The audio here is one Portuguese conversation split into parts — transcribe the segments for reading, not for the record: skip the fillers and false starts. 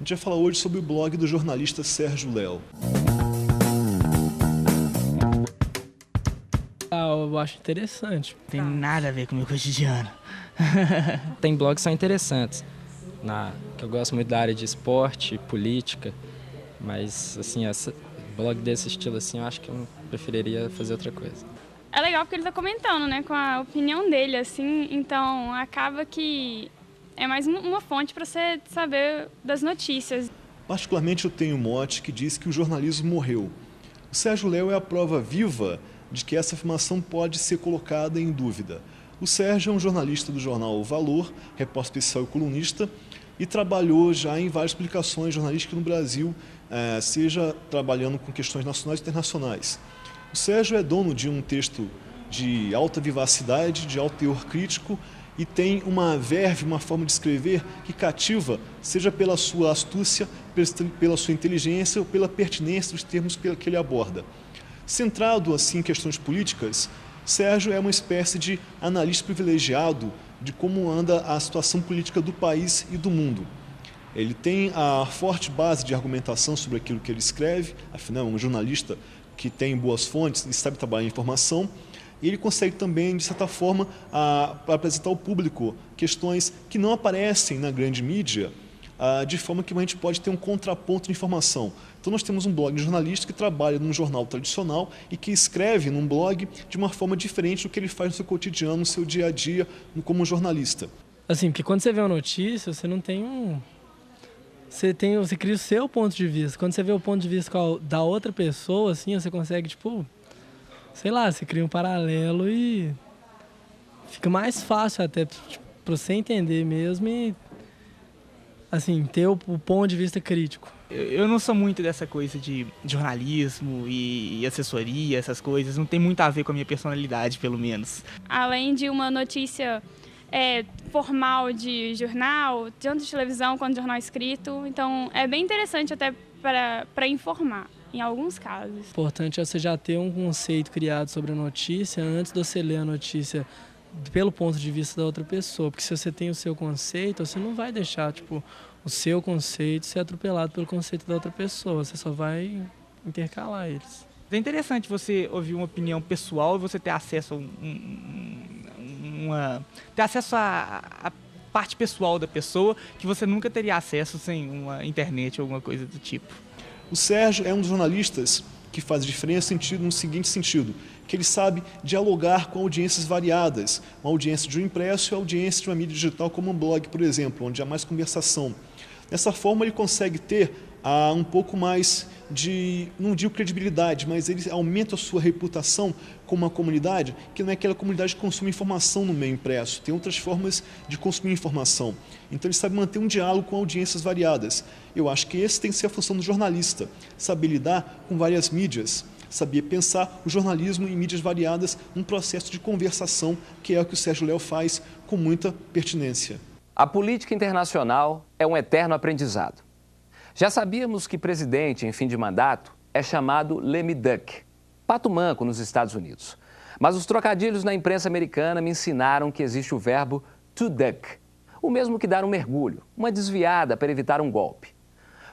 gente vai falar hoje sobre o blog do jornalista Sérgio Léo. Eu acho interessante. Tem nada a ver com o meu cotidiano. Tem blogs que são interessantes, que eu gosto muito da área de esporte, política, mas assim, blog desse estilo assim, eu acho que eu preferiria fazer outra coisa. É legal porque ele está comentando, né, com a opinião dele, assim, então acaba que é mais uma fonte para você saber das notícias. Particularmente eu tenho um mote que diz que o jornalismo morreu. O Sérgio Léo é a prova viva de que essa afirmação pode ser colocada em dúvida. O Sérgio é um jornalista do jornal O Valor, repórter especial e colunista, e trabalhou já em várias publicações jornalísticas no Brasil, seja trabalhando com questões nacionais e internacionais. O Sérgio é dono de um texto de alta vivacidade, de alto teor crítico, e tem uma verve, uma forma de escrever que cativa, seja pela sua astúcia, pela sua inteligência ou pela pertinência dos termos que ele aborda. Centrado assim em questões políticas, Sérgio é uma espécie de analista privilegiado de como anda a situação política do país e do mundo. Ele tem a forte base de argumentação sobre aquilo que ele escreve, afinal é um jornalista que tem boas fontes e sabe trabalhar em informação, e ele consegue também, de certa forma, apresentar ao público questões que não aparecem na grande mídia, de forma que a gente pode ter um contraponto de informação. Então nós temos um blog jornalista que trabalha num jornal tradicional e que escreve num blog de uma forma diferente do que ele faz no seu cotidiano, no seu dia a dia, como jornalista. Assim, porque quando você vê uma notícia, você não tem um... Você cria o seu ponto de vista. Quando você vê o ponto de vista da outra pessoa, assim, você consegue, tipo... Sei lá, você cria um paralelo e... Fica mais fácil até tipo, pra você entender mesmo e... Assim, ter o ponto de vista crítico. Eu não sou muito dessa coisa de jornalismo e assessoria, essas coisas. Não tem muito a ver com a minha personalidade, pelo menos. Além de uma notícia formal de jornal, tanto de televisão quanto de jornal escrito, então é bem interessante até para informar, em alguns casos. O importante é você já ter um conceito criado sobre a notícia antes de você ler a notícia pelo ponto de vista da outra pessoa, porque se você tem o seu conceito, você não vai deixar, tipo, o seu conceito ser atropelado pelo conceito da outra pessoa, você só vai intercalar eles. É interessante você ouvir uma opinião pessoal e você ter acesso à parte pessoal da pessoa que você nunca teria acesso sem uma internet ou alguma coisa do tipo. O Sérgio é um dos jornalistas que faz diferença no seguinte sentido, que ele sabe dialogar com audiências variadas, uma audiência de um impresso e a audiência de uma mídia digital como um blog, por exemplo, onde há mais conversação. Dessa forma ele consegue ter um pouco mais de, não digo credibilidade, mas ele aumenta a sua reputação como uma comunidade, que não é aquela comunidade que consome informação no meio impresso, tem outras formas de consumir informação. Então ele sabe manter um diálogo com audiências variadas. Eu acho que esse tem que ser a função do jornalista, saber lidar com várias mídias, saber pensar o jornalismo em mídias variadas, um processo de conversação, que é o que o Sérgio Léo faz com muita pertinência. A política internacional é um eterno aprendizado. Já sabíamos que presidente em fim de mandato é chamado lame duck, pato manco nos Estados Unidos. Mas os trocadilhos na imprensa americana me ensinaram que existe o verbo to duck, o mesmo que dar um mergulho, uma desviada para evitar um golpe.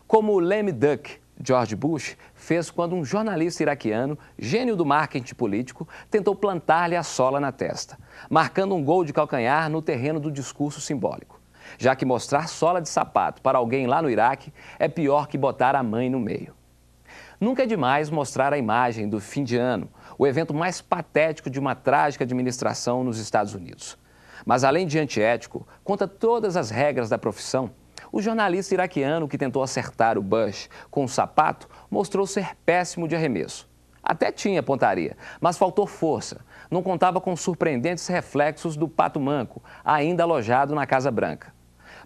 Como o lame duck George Bush fez quando um jornalista iraquiano, gênio do marketing político, tentou plantar-lhe a sola na testa, marcando um gol de calcanhar no terreno do discurso simbólico. Já que mostrar sola de sapato para alguém lá no Iraque é pior que botar a mãe no meio. Nunca é demais mostrar a imagem do fim de ano, o evento mais patético de uma trágica administração nos Estados Unidos. Mas além de antiético, contra todas as regras da profissão, o jornalista iraquiano que tentou acertar o Bush com o sapato mostrou ser péssimo de arremesso. Até tinha pontaria, mas faltou força. Não contava com os surpreendentes reflexos do pato manco, ainda alojado na Casa Branca.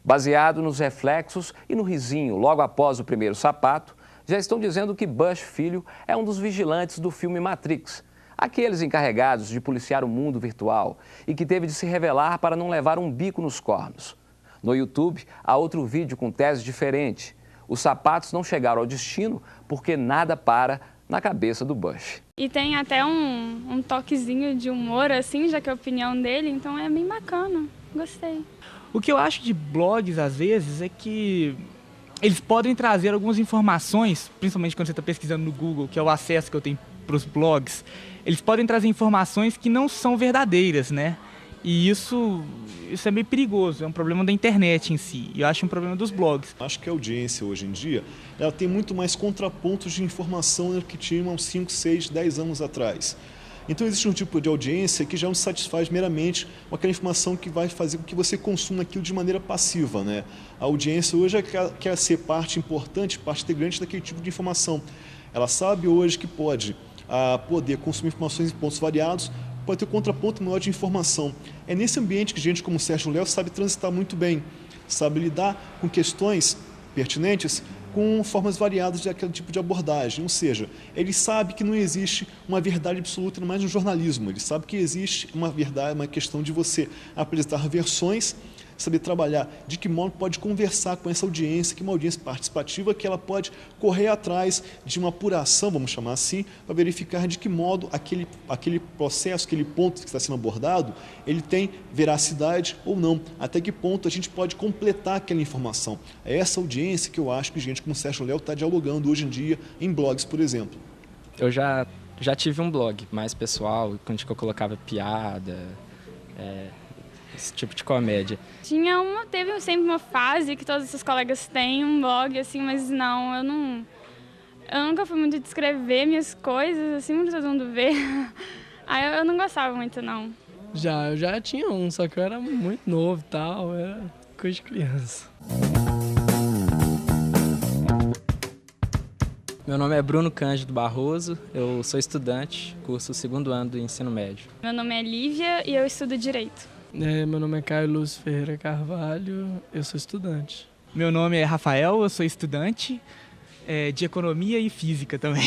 Baseado nos reflexos e no risinho logo após o primeiro sapato, já estão dizendo que Bush filho é um dos vigilantes do filme Matrix, aqueles encarregados de policiar o mundo virtual e que teve de se revelar para não levar um bico nos cornos. No YouTube, há outro vídeo com tese diferente. Os sapatos não chegaram ao destino porque nada para na cabeça do Bush. E tem até um toquezinho de humor, assim, já que é a opinião dele, então é bem bacana. Gostei. O que eu acho de blogs, às vezes, é que eles podem trazer algumas informações, principalmente quando você está pesquisando no Google, que é o acesso que eu tenho para os blogs, eles podem trazer informações que não são verdadeiras, né? E isso é meio perigoso, é um problema da internet em si, e eu acho um problema dos blogs. Acho que a audiência hoje em dia, ela tem muito mais contrapontos de informação do que tinha uns 5, 6, 10 anos atrás. Então existe um tipo de audiência que já não satisfaz meramente com aquela informação que vai fazer com que você consuma aquilo de maneira passiva, né? A audiência hoje quer ser parte importante, parte integrante daquele tipo de informação. Ela sabe hoje que pode poder consumir informações em pontos variados, pode ter um contraponto maior de informação. É nesse ambiente que gente como o Sérgio Léo sabe transitar muito bem, sabe lidar com questões pertinentes com formas variadas daquele tipo de abordagem. Ou seja, ele sabe que não existe uma verdade absoluta mais no jornalismo. Ele sabe que existe uma verdade, uma questão de você apresentar versões, saber trabalhar de que modo pode conversar com essa audiência, que é uma audiência participativa, que ela pode correr atrás de uma apuração, vamos chamar assim, para verificar de que modo aquele processo, aquele ponto que está sendo abordado, ele tem veracidade ou não, até que ponto a gente pode completar aquela informação. É essa audiência que eu acho que gente como o Sérgio Léo está dialogando hoje em dia em blogs, por exemplo. Eu já tive um blog mais pessoal, onde eu colocava piada, esse tipo de comédia. Teve sempre uma fase que todos esses colegas têm um blog, assim, mas não, eu nunca fui muito de escrever minhas coisas, assim, pra todo mundo ver. Aí eu não gostava muito, não. Eu já tinha um, só que eu era muito novo e tal, era coisa de criança. Meu nome é Bruno Cândido Barroso, eu sou estudante, curso 2º ano do ensino médio. Meu nome é Lívia e eu estudo Direito. Meu nome é Caio Lúcio Ferreira Carvalho, eu sou estudante. Meu nome é Rafael, eu sou estudante de Economia e Física também.